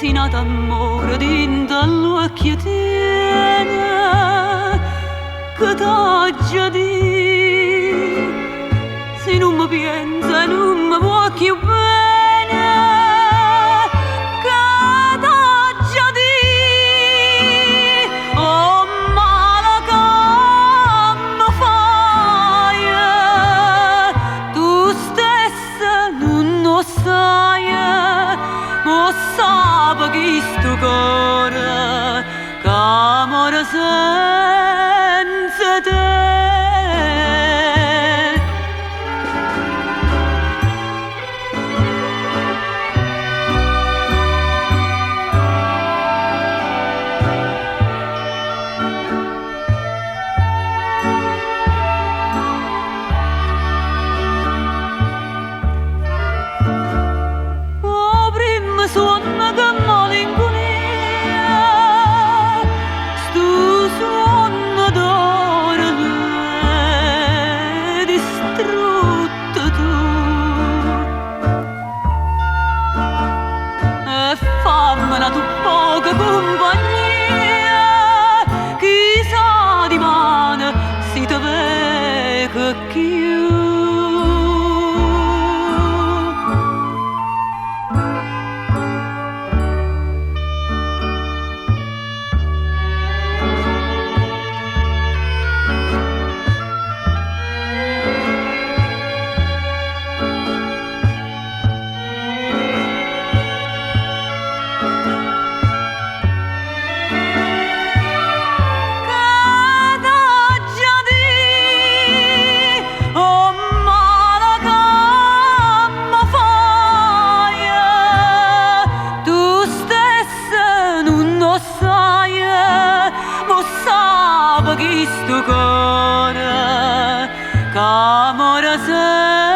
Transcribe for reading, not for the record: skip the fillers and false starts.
sina d'amore dinto all'occhio tiene che t'oggia di se non mi pensa non mi può più bene che t'oggia di oh male che mi fai tu stessa non lo sai ma sape che sto cuore che amore senza te. Suona che malinconia, sto suono d'oro distrutto tu e fammela tu poca compagnia, chissà di mano si te vede più. Che sto cuore che amore sei